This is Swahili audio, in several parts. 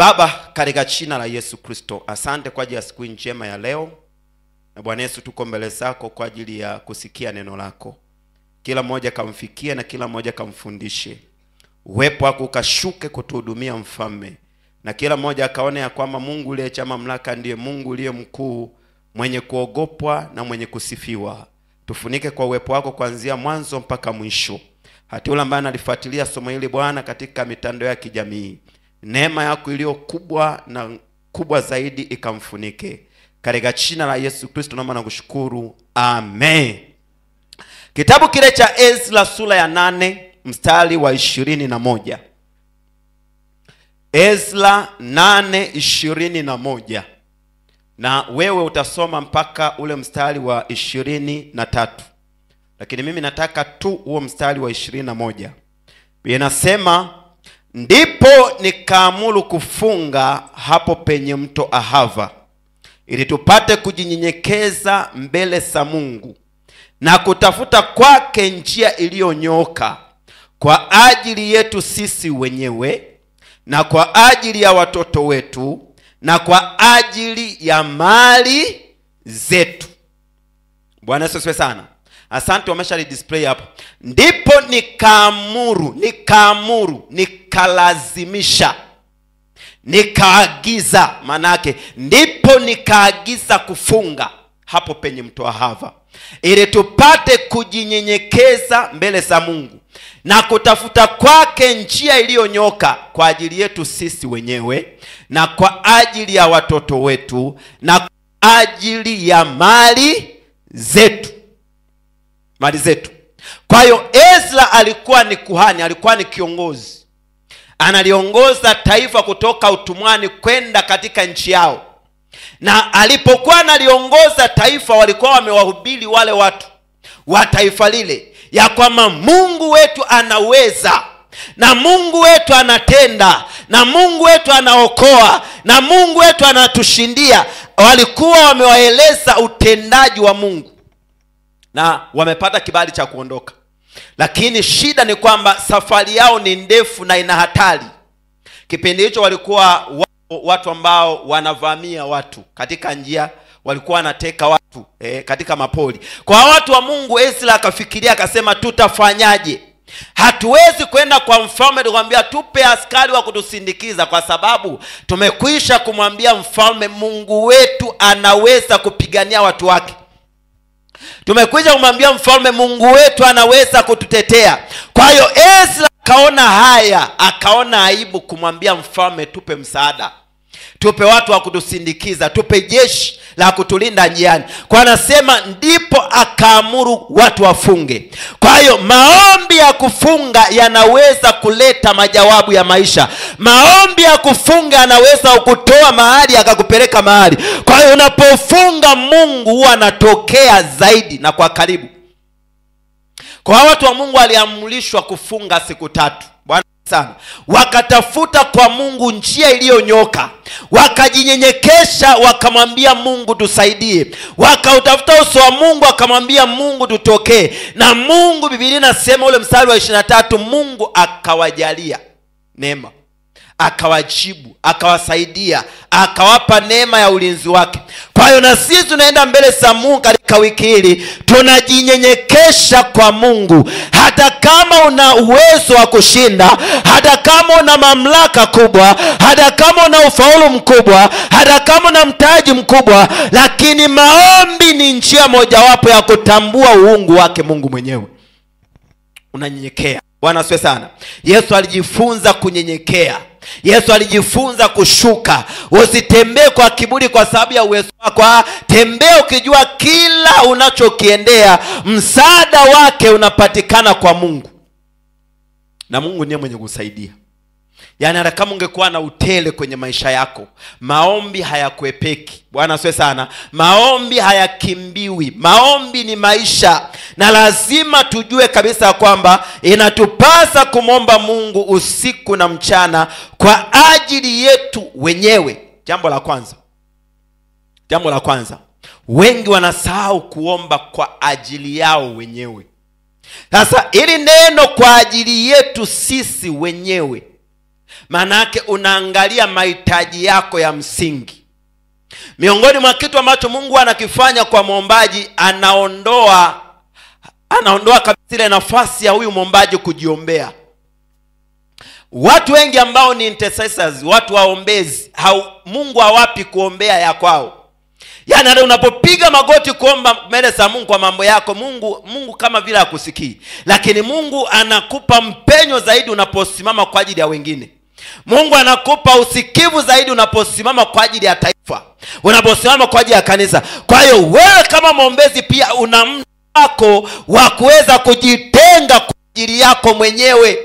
Baba, katika jina la Yesu Kristo, asante kwa ajili ya siku njema ya leo. Na Bwana Yesu, tuko mbele zako kwa ajili ya kusikia neno lako. Kila mmoja kamfikie na kila mmoja kamfundishe. Uwepo wako ukashuke kutuhudumia Mfalme. Na kila mmoja akaone ya kwamba Mungu aliye cha mamlaka ndiye Mungu aliye mkuu, mwenye kuogopwa na mwenye kusifiwa. Tufunike kwa uwepo wako kuanzia mwanzo mpaka mwisho. Hata yule ambaye analifuatilia somo hili Bwana katika mitandao ya kijamii, neema yako iliyo kubwa na kubwa zaidi ikamfunike. Katika jina la Yesu Kristo naomba na kushukuru. Amen. Kitabu kile cha Ezra sura ya 8 mstari wa 21. Ezra 8:21. Na wewe utasoma mpaka ule mstari wa 23. Lakini mimi nataka tu huo mstari wa 21. Inasema, ndipo nikaamuru kufunga hapo penye mto Ahava, ili tupate kujinyenyekeza mbele za Mungu na kutafuta kwake njia iliyonyooka, kwa ajili yetu sisi wenyewe na kwa ajili ya watoto wetu na kwa ajili ya mali zetu. Bwana Yesu asifiwe sana. Asante, wamesha display hapo. Ndipo nikaamuru, nikalazimisha, nikaagiza. Manake ndipo nikaagiza kufunga hapo penye mto Ahava, ili tupate kujinyenyekeza mbele za Mungu na kutafuta kwake njia iliyonyoka, kwa ajili yetu sisi wenyewe na kwa ajili ya watoto wetu na kwa ajili ya mali zetu. Mali zetu. Kwa hiyo Ezra alikuwa ni kuhani, alikuwa ni kiongozi. Analiongoza taifa kutoka utumwani kwenda katika nchi yao. Na alipokuwa analiongoza taifa, walikuwa wamewahubiri wale watu wa taifa lile ya kwamba Mungu wetu anaweza, na Mungu wetu anatenda, na Mungu wetu anaokoa, na Mungu wetu anatushindia. Walikuwa wamewaeleza utendaji wa Mungu, na wamepata kibali cha kuondoka. Lakini shida ni kwamba safari yao ni ndefu na ina hatari. Kipindi hicho walikuwa watu ambao wanavamia watu katika njia, walikuwa wanateka watu katika mapori. Kwa watu wa Mungu, Ezra akafikiria akasema, tutafanyaje? Hatuwezi kwenda kwa mfalme tukamwambia tupe askari wa kutusindikiza, kwa sababu tumekwisha kumwambia mfalme Mungu wetu anaweza kupigania watu wake. Tumekuja kumwambia mfalme Mungu wetu anaweza kututetea. Kwa hiyo Ezra akaona aibu kumwambia mfalme tupe msaada, tupe watu wa kutusindikiza, tupe jeshi la kutulinda njiani. Kwa anasema ndipo akaamuru watu wafunge. Kwa hiyo maombi ya kufunga yanaweza kuleta majawabu ya maisha. Maombi ya kufunga yanaweza kukutoa mahali akakupeleka mahali. Kwa hiyo unapofunga, Mungu huwa anatokea zaidi na kwa karibu. Kwa watu wa Mungu waliamrishwa kufunga siku 3. Bwana sana. Wakatafuta kwa Mungu njia iliyonyoka, wakajinyenyekesha, wakamwambia Mungu tusaidie. Wakautafuta uso wa Mungu, wakamwambia Mungu tutokee. Na Mungu, Biblia inasema ule mstari wa 23, Mungu akawajalia neema, akawajibu, akawasaidia, akawapa neema ya ulinzi wake. Kwa hiyo na sisi tunaenda mbele za Mungu katika wiki hili, tunajinyenyekesha kwa Mungu. Hata kama una uwezo wa kushinda, hata kama una mamlaka kubwa, hata kama una ufaulu mkubwa, hata kama una mtaji mkubwa, lakini maombi ni njia mojawapo ya kutambua uungu wake Mungu mwenyewe. Unanyenyekea. Bwana asifiwe sana. Yesu alijifunza kunyenyekea. Yesu alijifunza kushuka. Usitembee kwa kiburi kwa sababu ya uwezo wako. Tembea ukijua kila unachokiendea msaada wake unapatikana kwa Mungu. Na Mungu ndiye mwenye kusaidia. Yaani hata kama ungekuwa na utele kwenye maisha yako, maombi hayakuepeki. Bwana asifiwe sana. Maombi hayakimbiwi. Maombi ni maisha. Na lazima tujue kabisa kwamba inatupasa kumomba Mungu usiku na mchana kwa ajili yetu wenyewe. Jambo la kwanza, wengi wanasahau kuomba kwa ajili yao wenyewe. Sasa ili neno kwa ajili yetu sisi wenyewe Maana yake unaangalia mahitaji yako ya msingi. Miongoni mwa kitu ambacho Mungu anakifanya kwa muombaji, anaondoa kabisa ile nafasi ya huyu muombaji kujiombea. Watu wengi ambao ni intercessors, watu waombezi, Mungu hawapi kuombea ya kwao. Yaani unapopiga magoti kuomba mbele za Mungu kwa mambo yako, Mungu kama vile hakusikii. Lakini Mungu anakupa mpenyo zaidi unaposimama kwa ajili ya wengine. Mungu anakupa usikivu zaidi unaposimama kwa ajili ya taifa, unaposimama kwa ajili ya kanisa. Kwa hiyo wewe kama muombezi pia una muda wako wa kuweza kujitenga kwa ajili yako mwenyewe.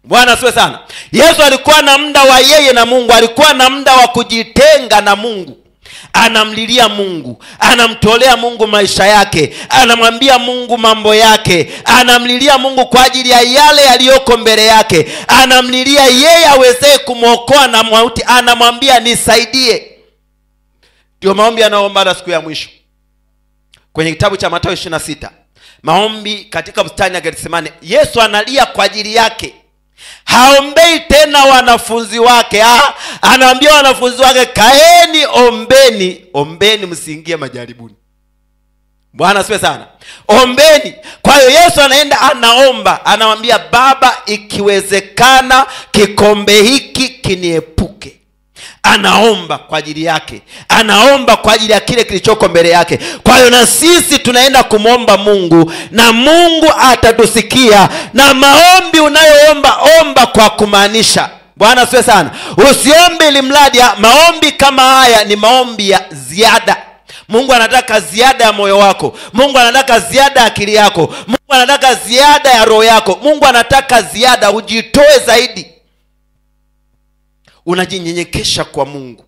Bwana asifiwe sana. Yesu alikuwa na muda wa yeye na Mungu, alikuwa na muda wa kujitenga na Mungu. Anamlilia Mungu, anamtolea Mungu maisha yake, anamwambia Mungu mambo yake, anamlilia Mungu kwa ajili ya yale yaliyoko mbele yake, anamlilia yeye aweze kumwokoa na mauti, anamwambia nisaidie. Ndio maombi anaoomba siku ya mwisho kwenye kitabu cha Mathayo 26. Maombi katika bustani ya Getsemane. Yesu analia kwa ajili yake. Haombei tena wanafunzi wake. Anawaambia wanafunzi wake, kaeni ombeni msiingie majaribuni. Bwana asifiwe sana. Ombeni. Kwa hiyo Yesu anaenda anaomba, anamwambia Baba, ikiwezekana kikombe hiki kiniepuke. Anaomba kwa ajili yake, anaomba kwa ajili ya kile kilichoko mbele yake. Kwa hiyo na sisi tunaenda kumwomba Mungu na Mungu atatusikia. Na maombi unayoomba, omba kwa kumaanisha. Bwana asifiwe sana. Usiombe ili mradi. Maombi kama haya ni maombi ya ziada. Mungu anataka ziada ya moyo wako. Mungu anataka ziada ya akili yako. Mungu anataka ziada ya roho yako. Mungu anataka ziada, ujitoe zaidi. Unajinyenyekesha kwa Mungu.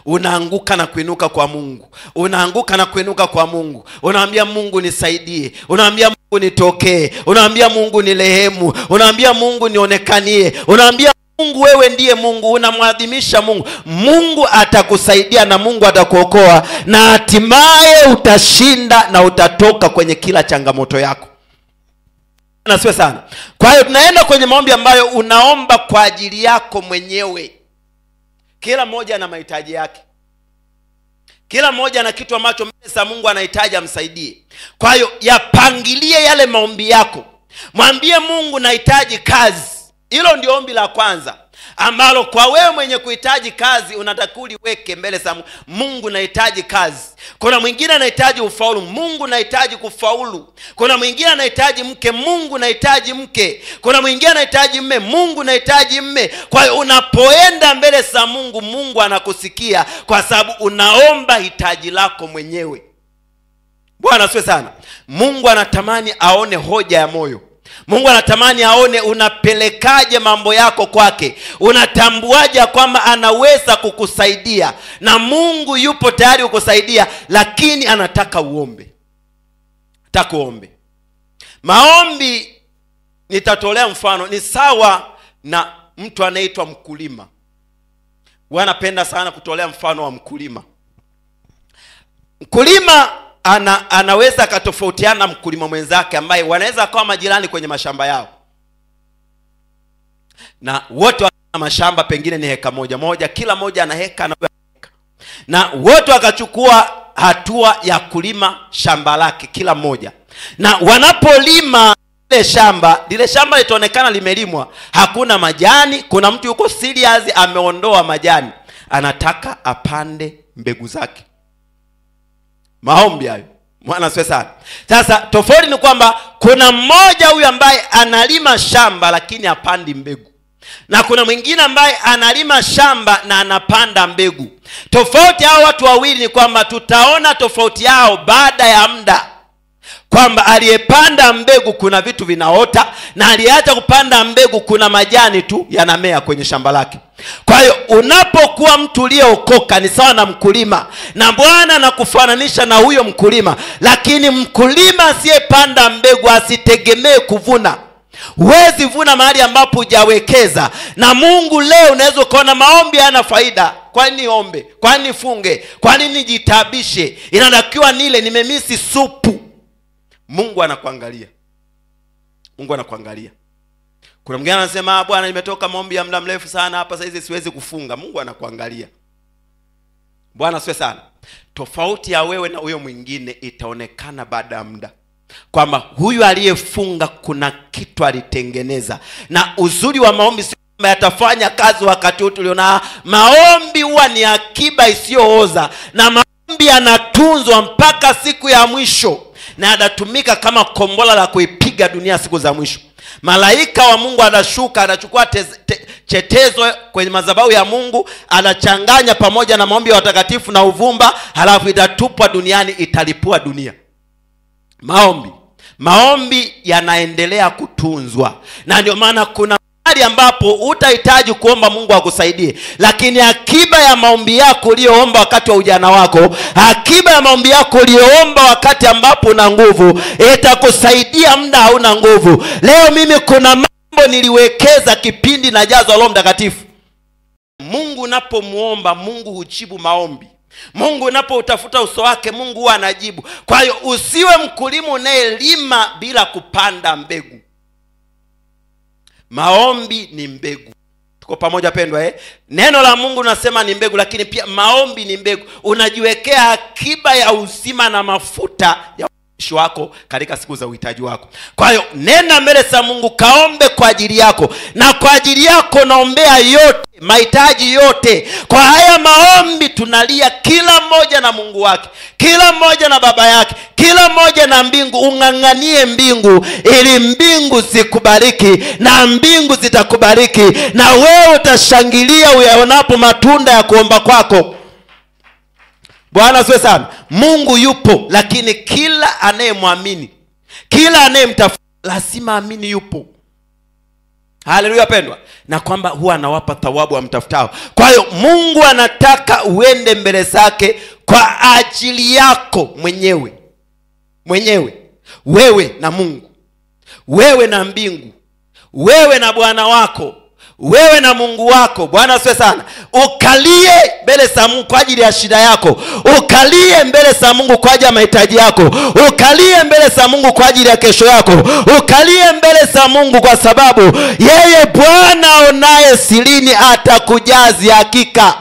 Unaanguka na kuinuka kwa Mungu. Unaanguka na kuinuka kwa Mungu. Unaambia Mungu nisaidie. Unaambia Mungu nitokee. Unaambia Mungu nirehemu. Unaambia Mungu nionekanie. Unaambia Mungu wewe ndiye Mungu. Unamwadhimisha Mungu. Mungu atakusaidia na Mungu atakuokoa. Na hatimaye utashinda na utatoka kwenye kila changamoto yako. Nasiwe sana. Kwa hiyo tunaenda kwenye maombi ambayo unaomba kwa ajili yako mwenyewe. Kila mmoja na mahitaji yake. Kila mmoja na kitu ambacho mbele za Mungu anahitaji amsaidie. Kwa hiyo yapangilie yale maombi yako. Mwambie Mungu nahitaji kazi. Hilo ndio ombi la kwanza ambalo kwa wewe mwenye kuhitaji kazi unatakiwa uliweke mbele za Mungu. Mungu nahitaji kazi. Kuna mwingine anahitaji ufaulu. Mungu nahitaji kufaulu. Kuna mwingine anahitaji mke. Mungu nahitaji mke. Kuna mwingine anahitaji mme. Mungu nahitaji mme. Kwa hiyo unapoenda mbele za Mungu, Mungu anakusikia kwa sababu unaomba hitaji lako mwenyewe. Bwana asifiwe sana. Mungu anatamani aone hoja ya moyo. Mungu anatamani aone unapelekaje mambo yako kwake. Unatambuaje kwamba anaweza kukusaidia. Na Mungu yupo tayari kukusaidia, lakini anataka uombe. Nataka uombe. Maombi nitatolea mfano. Ni sawa na mtu anaitwa mkulima. Wanapenda sana kutolea mfano wa mkulima. Mkulima anaweza katofautiana mkulima mwenzake ambaye wanaweza kuwa majirani kwenye mashamba yao. Na wote wana mashamba pengine ni heka moja moja, kila moja ana heka na heka. Na wote wakachukua hatua ya kulima shamba lake kila moja. Na wanapolima lile shamba litaonekana limelimwa, hakuna majani. Kuna mtu yuko serious ameondoa majani, anataka apande mbegu zake. Maombi hayo. Bwana asifiwe sana. Sasa tofauti ni kwamba kuna mmoja huyu ambaye analima shamba lakini hapandi mbegu. Na kuna mwingine ambaye analima shamba na anapanda mbegu. Tofauti hao watu wawili ni kwamba tutaona tofauti yao baada ya muda. Kwamba aliyepanda mbegu kuna vitu vinaota, na aliyeacha kupanda mbegu kuna majani tu yanamea kwenye shamba lake. Kwa hiyo unapokuwa mtu uliyeokoka ni sawa na mkulima, na Bwana anakufananisha na huyo mkulima. Lakini mkulima asiyepanda mbegu asitegemee kuvuna. Huwezi vuna mahali ambapo hujawekeza. Na Mungu leo unaweza kuona maombi yana faida. Kwa nini ombe? Kwa nini funge? Kwa nini jitabishe? Inatakiwa nile, nimemisi supu. Mungu anakuangalia. Mungu anakuangalia. Kuna mwingine anasema bwana, nimetoka maombi ya muda mrefu sana hapa, sasa siwezi kufunga. Mungu anakuangalia. Bwana asifiwe sana. Tofauti ya wewe na huyo mwingine itaonekana baada ya muda, kwamba huyu aliyefunga kuna kitu alitengeneza. Na uzuri wa maombi sio kwamba yatafanya kazi wakati wote uliona. Maombi huwa ni akiba isiyooza, na maombi yanatunzwa mpaka siku ya mwisho, na yanatumika kama kombola la kuipiga dunia siku za mwisho. Malaika wa Mungu anashuka, anachukua chetezo kwenye madhabahu ya Mungu, anachanganya pamoja na maombi ya watakatifu na uvumba, halafu itatupwa duniani, italipua dunia. Maombi yanaendelea kutunzwa. Na ndio maana kuna mahali ambapo utahitaji kuomba Mungu akusaidie, lakini akiba ya maombi yako uliyoomba wakati wa ujana wako, akiba ya maombi yako uliyoomba wakati ambapo una nguvu, itakusaidia muda hauna nguvu. Leo mimi kuna mambo niliwekeza kipindi najazwa Roho Mtakatifu. Mungu unapomuomba, Mungu hujibu maombi. Mungu unapoutafuta uso wake, Mungu huwa anajibu. Kwa hiyo usiwe mkulima unayelima bila kupanda mbegu. Maombi ni mbegu. Tuko pamoja pendwa Neno la Mungu nasema ni mbegu, lakini pia maombi ni mbegu. Unajiwekea akiba ya uzima na mafuta ya uishi wako katika siku za uhitaji wako. Kwa hiyo nenda mbele za Mungu, kaombe kwa ajili yako, na kwa ajili yako naombea yote, mahitaji yote. Kwa haya maombi tunalia kila mmoja na Mungu wake, kila mmoja na baba yake, kila mmoja na mbingu. Unganganie mbingu ili mbingu zikubariki, na mbingu zitakubariki, na wewe utashangilia uyaonapo matunda ya kuomba kwako. Bwana asifiwe sana. Mungu yupo, lakini kila anayemwamini, kila anayemtafuta lazima amini yupo. Haleluya pendwa. Na kwamba huwa anawapa thawabu wa mtafutao. Kwa hiyo Mungu anataka uende mbele zake kwa ajili yako mwenyewe. Wewe na Mungu, wewe na mbingu, wewe na Bwana wako, wewe na Mungu wako. Bwana asifiwe sana. Ukalie mbele za Mungu kwa ajili ya shida yako, ukalie mbele za Mungu kwa ajili ya mahitaji yako, ukalie mbele za Mungu kwa ajili ya kesho yako, ukalie mbele za Mungu, kwa sababu yeye Bwana aonaye sirini atakujazi hakika.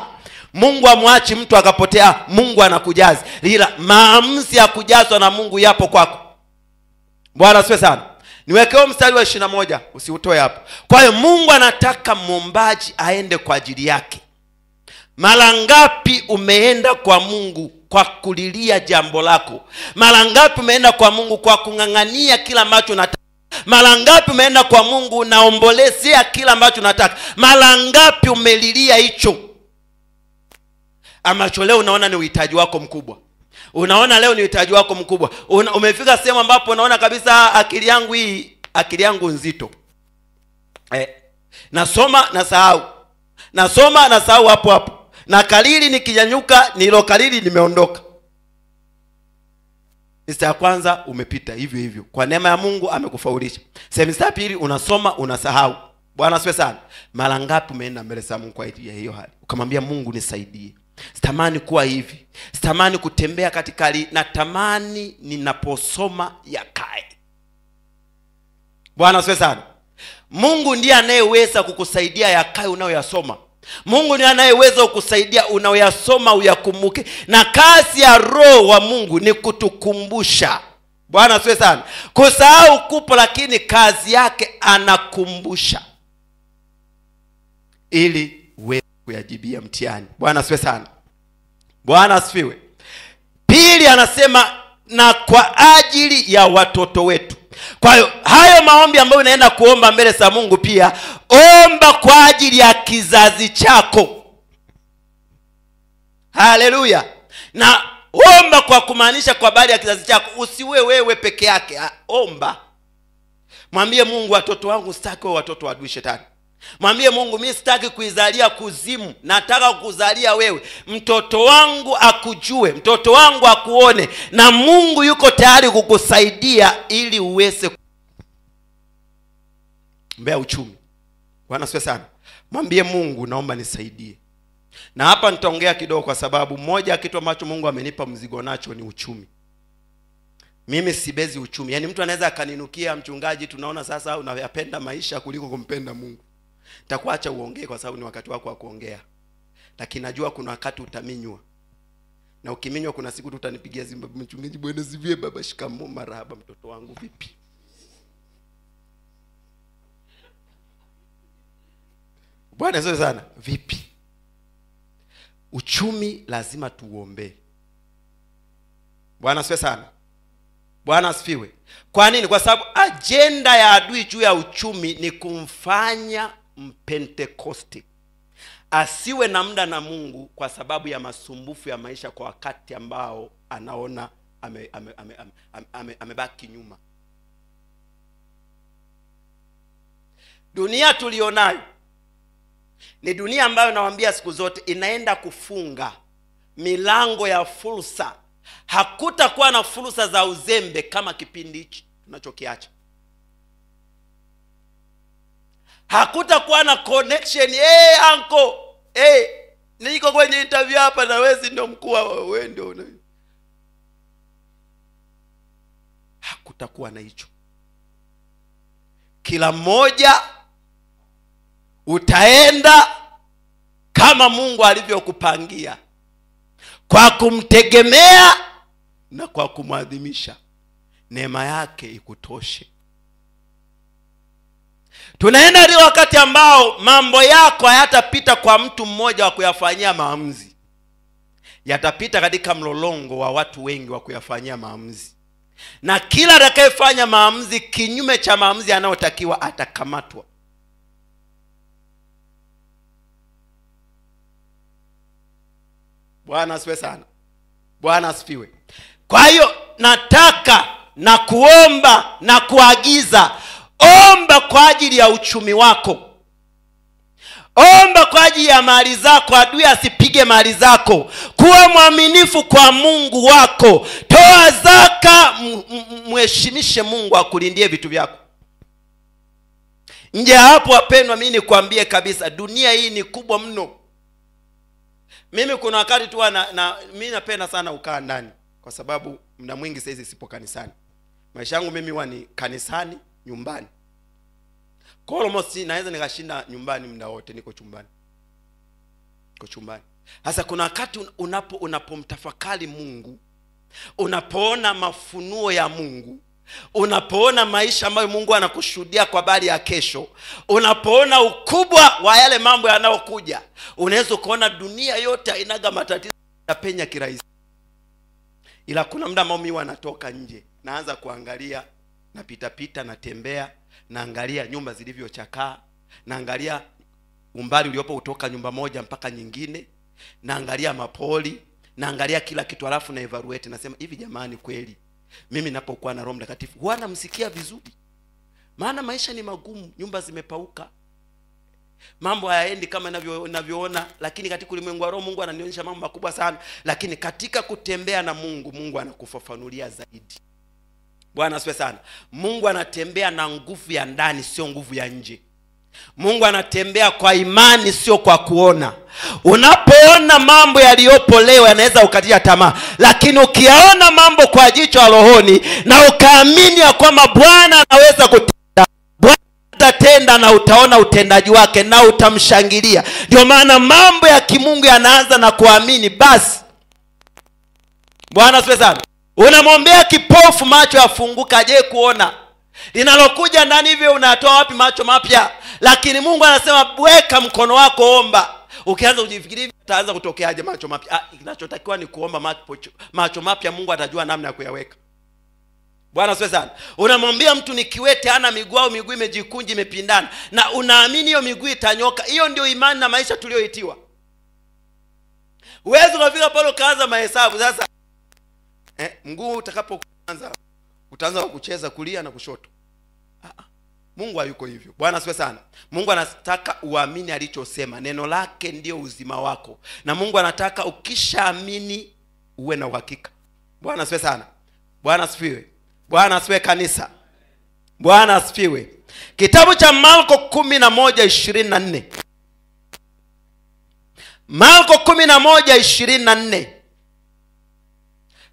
Mungu amwachi mtu akapotea, Mungu anakujazi. Ila maamuzi ya kujazwa na Mungu yapo kwako. Bwana asifiwe sana. Niwekeo mstari wa 21, usiutoe hapo. Kwa hiyo Mungu anataka muombaji aende kwa ajili yake. Mara ngapi umeenda kwa Mungu kwa kulilia jambo lako? Mara ngapi umeenda kwa Mungu kwa kungangania kila ambacho unataka? Mara ngapi umeenda kwa Mungu unaombolezea kila ambacho unataka? Mara ngapi umelilia hicho ambacho leo unaona ni uhitaji wako mkubwa? Unaona leo ni uhitaji wako mkubwa. Umefika sehemu ambapo unaona kabisa akili yangu nzito. Nasoma na sahau hapo. Na kalili nikinyanyuka, nilo kalili nimeondoka. Mstari ya kwanza umepita hivyo. Kwa neema ya Mungu amekufaulisha. Mstari pili unasoma unasahau. Bwana asifiwe sana. Mara ngapi umeenda mbele za Mungu kwa ajili ya hiyo hali? Ukamwambia Mungu nisaidie. Sitamani kuwa hivi. Sitamani kutembea katika hali. Natamani ninaposoma yakae. Bwana asifiwe sana. Mungu ndiye anayeweza kukusaidia yakae unayoyasoma. Mungu ndiye anayeweza kukusaidia unayoyasoma uyakumbuke. Na kazi ya Roho wa Mungu ni kutukumbusha. Bwana asifiwe sana. Kusahau kupo, lakini kazi yake anakumbusha ili uweze kuyajibia mtihani. Bwana asifiwe sana. Bwana asifiwe. Pili anasema na kwa ajili ya watoto wetu. Kwa hiyo hayo maombi ambayo unaenda kuomba mbele za Mungu, pia omba kwa ajili ya kizazi chako. Haleluya. Na omba kwa kumaanisha kwa habari ya kizazi chako. Usiwe wewe peke yake. Omba. Mwambie Mungu, watoto wangu sitaki watoto wa adui shetani. Mwambie Mungu, mimi sitaki kuizalia kuzimu, nataka kukuzalia wewe. Mtoto wangu akujue, mtoto wangu akuone, na Mungu yuko tayari kukusaidia ili uweze mbea uchumi. Bwana asifiwe sana. Mwambie Mungu, naomba nisaidie. Na hapa nitaongea kidogo, kwa sababu moja ya kitu ambacho Mungu amenipa mzigo nacho ni uchumi. Mimi sibezi uchumi. Yaani mtu anaweza akaninukia, mchungaji, tunaona sasa unayapenda maisha kuliko kumpenda Mungu. Nitakuacha uongee kwa sababu ni wakati wako wa kuongea. Lakini najua kuna wakati utaminywa. Na ukiminywa kuna siku tutanipigia simu, mchungaji, bwana sivie baba, shikamoo, marahaba, mtoto wangu vipi? Bwana sio sana, vipi? Uchumi lazima tuombe. Bwana sio sana. Bwana asifiwe. Kwa nini? Kwa sababu agenda ya adui juu ya uchumi ni kumfanya Mpentekoste asiwe na muda na Mungu kwa sababu ya masumbufu ya maisha kwa wakati ambao anaona amebaki nyuma. Dunia tulionayo ni dunia ambayo nawaambia siku zote inaenda kufunga milango ya fursa. Hakutakuwa na fursa za uzembe kama kipindi hichi tunachokiacha. Hakutakuwa na connection. Uncle, niko kwenye interview hapa na wewe ndio mkuu, wewe ndio. Hakutakuwa na hicho. Kila mmoja utaenda kama Mungu alivyokupangia, kwa kumtegemea na kwa kumwadhimisha. Neema yake ikutoshe. Tunaenda hadi wakati ambao mambo yako hayatapita kwa mtu mmoja wa kuyafanyia maamuzi. Yatapita katika mlolongo wa watu wengi wa kuyafanyia maamuzi. Na kila atakayefanya maamuzi kinyume cha maamuzi anayotakiwa atakamatwa. Bwana asifiwe sana. Bwana asifiwe. Kwa hiyo nataka na kuomba na kuagiza, omba kwa ajili ya uchumi wako. Omba kwa ajili ya mali zako, adui asipige mali zako. Kuwa mwaminifu kwa Mungu wako. Toa zaka, mheshimishe Mungu akulindie vitu vyako. Nje hapo wapendwa, mimi nikwambie kabisa, dunia hii ni kubwa mno. Mimi kuna wakati tu mimi napenda sana ukaa ndani kwa sababu muda mwingi sasa sipo kanisani. Maisha yangu mimi huwa ni kanisani, nyumbani. Kwa almost naweza nikashinda nyumbani muda wote, niko chumbani. Sasa kuna wakati unapomtafakari Mungu, unapoona mafunuo ya Mungu, unapoona maisha ambayo Mungu anakushuhudia kwa habari ya kesho, unapoona ukubwa wa yale mambo yanayokuja, unaweza kuona dunia yote hainaga matatizo ya penya kirahisi. Ila kuna muda mimi wanatoka nje, naanza kuangalia, napita natembea, naangalia nyumba zilivyochakaa, naangalia umbali uliopo kutoka nyumba moja mpaka nyingine, naangalia mapoli, naangalia kila kitu, alafu na evaluate, nasema hivi jamani, kweli mimi ninapokuwa na Roho Mtakatifu huwa namsikia vizuri? Maana maisha ni magumu, nyumba zimepauka, mambo hayaendi kama ninavyoona, lakini katika ulimwengu wa Roho Mungu ananionyesha mambo makubwa sana. Lakini katika kutembea na Mungu, Mungu anakufafanulia zaidi. Bwana asifiwe sana. Mungu anatembea na nguvu ya ndani, sio nguvu ya nje. Mungu anatembea kwa imani, sio kwa kuona. Unapoona mambo yaliyopo leo yanaweza ukatia tamaa, lakini ukiyaona mambo kwa jicho la rohoni na ukaamini ya kwamba Bwana anaweza kutenda, Bwana atatenda, na utaona utendaji wake na utamshangilia. Ndio maana mambo ya kimungu yanaanza na kuamini basi. Bwana asifiwe sana. Unamwombea kipofu macho yafunguka aje kuona. Linalokuja ndani hivyo unatoa wapi macho mapya? Lakini Mungu anasema weka mkono wako, omba. Ukianza kujifikiria hivi utaanza kutokeaje macho mapya? Kinachotakiwa ni kuomba macho mapya, Mungu atajua namna ya kuyaweka. Bwana asifiwe sana. Unamwambia mtu ni kiwete, hana miguu au miguu imejikunja imepindana, na unaamini hiyo miguu itanyoka. Hiyo ndio imani na maisha tulioitiwa. Uwezo unafika pale kaanza mahesabu sasa. Mguu utakapoanza utaanza kucheza kulia na kushoto. Mungu hayuko hivyo. Bwana asifiwe sana. Mungu anataka uamini alichosema. Neno lake ndio uzima wako. Na Mungu anataka ukishaamini uwe na uhakika. Bwana asifiwe sana. Bwana asifiwe. Bwana asifiwe kanisa. Bwana asifiwe. Kitabu cha Marko 11:24. Marko 11:24.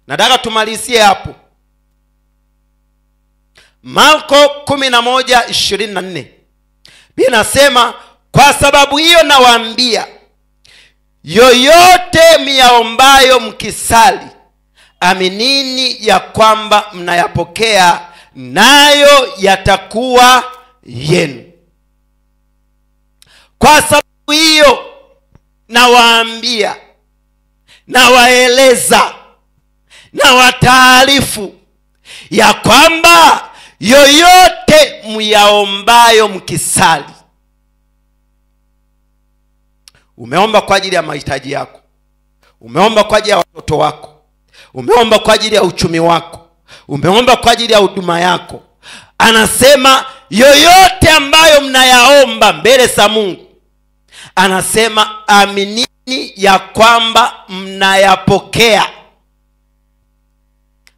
Nataka tumalizie hapo. Marko 11:24. Biblia inasema, kwa sababu hiyo nawaambia, yoyote myaombayo mkisali, aminini ya kwamba mnayapokea, nayo yatakuwa yenu. Kwa sababu hiyo nawaambia, nawaeleza, nawataarifu ya kwamba yoyote myaombayo mkisali. Umeomba kwa ajili ya mahitaji yako, umeomba kwa ajili ya watoto wako, umeomba kwa ajili ya uchumi wako, umeomba kwa ajili ya huduma yako. Anasema yoyote ambayo mnayaomba mbele za Mungu, anasema aminini ya kwamba mnayapokea,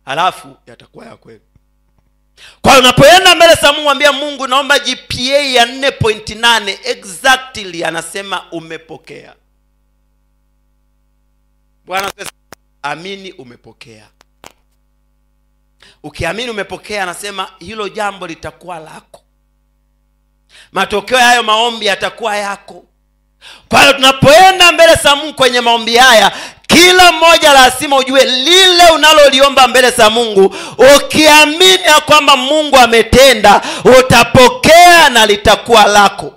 halafu yatakuwa ya kweli. Kwa unapoenda mbele za Mungu, mwambie Mungu, naomba GPA ya 4.8 exactly, anasema umepokea. Bwana sasa, amini umepokea. Ukiamini umepokea, anasema hilo jambo litakuwa lako. Matokeo ya hayo maombi yatakuwa yako. Kwa hiyo tunapoenda mbele za Mungu kwenye maombi haya, kila mmoja lazima ujue lile unaloliomba mbele za Mungu, ukiamini ya kwamba Mungu ametenda, utapokea na litakuwa lako.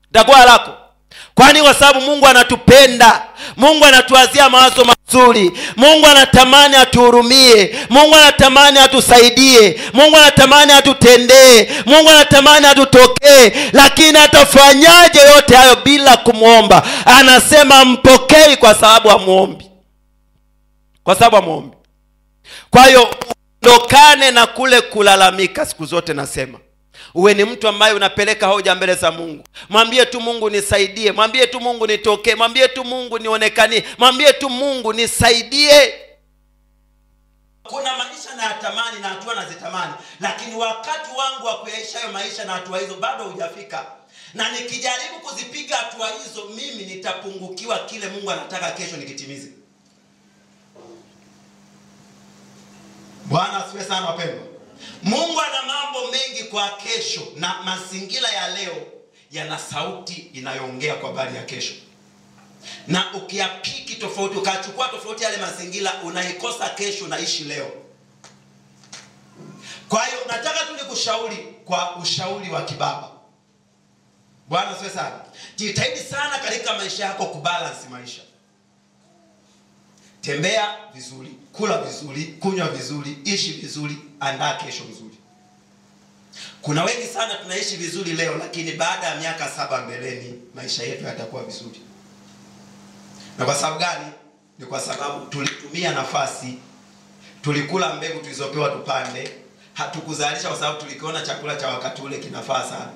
Litakuwa lako. Kwani kwa sababu Mungu anatupenda, Mungu anatuwazia mawazo mazuri, Mungu anatamani atuhurumie, Mungu anatamani atusaidie, Mungu anatamani atutendee, Mungu anatamani atutokee. Lakini atafanyaje yote hayo bila kumuomba? Anasema mpokei kwa sababu hamuombi. Kwa sababu hamuombi. Kwa hiyo ondokane na kule kulalamika siku zote. Nasema uwe ni mtu ambaye unapeleka hoja mbele za Mungu. Mwambie tu Mungu nisaidie, mwambie tu Mungu nitokee, mwambie tu Mungu nionekanie, mwambie tu Mungu nisaidie. Kuna maisha na yatamani na hatua nazitamani, lakini wakati wangu wa kuyaishi hayo maisha na hatua hizo bado hujafika. Na nikijaribu kuzipiga hatua hizo, mimi nitapungukiwa kile Mungu anataka kesho nikitimize. Bwana asifiwe sana wapendwa. Mungu ana mambo mengi kwa kesho, na mazingira ya leo yana sauti inayoongea kwa habari ya kesho. Na ukiapiki tofauti, ukachukua tofauti yale mazingira, unaikosa kesho, unaishi leo. Kwa hiyo nataka tu nikushauri kwa ushauri wa kibaba. Bwana asifiwe sana. Jitahidi sana katika maisha yako kubalance maisha. Tembea vizuri, kula vizuri, kunywa vizuri, ishi vizuri, andaa kesho nzuri. Kuna wengi sana tunaishi vizuri leo, lakini baada ya miaka 7 mbeleni maisha yetu yatakuwa vizuri. Na kwa sababu gani? Ni kwa sababu tulitumia nafasi, tulikula mbegu tulizopewa tupande, hatukuzalisha kwa sababu tulikiona chakula cha wakati ule kinafaa sana.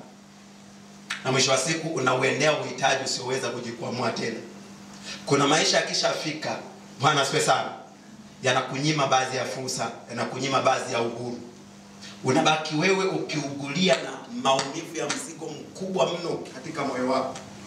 Na mwisho wa siku unauendea uhitaji usioweza kujikwamua tena. Kuna maisha yakishafika, Bwana asifiwe sana, yanakunyima baadhi ya fursa, yanakunyima baadhi ya uhuru. Unabaki wewe ukiugulia na maumivu ya mzigo mkubwa mno katika moyo wako.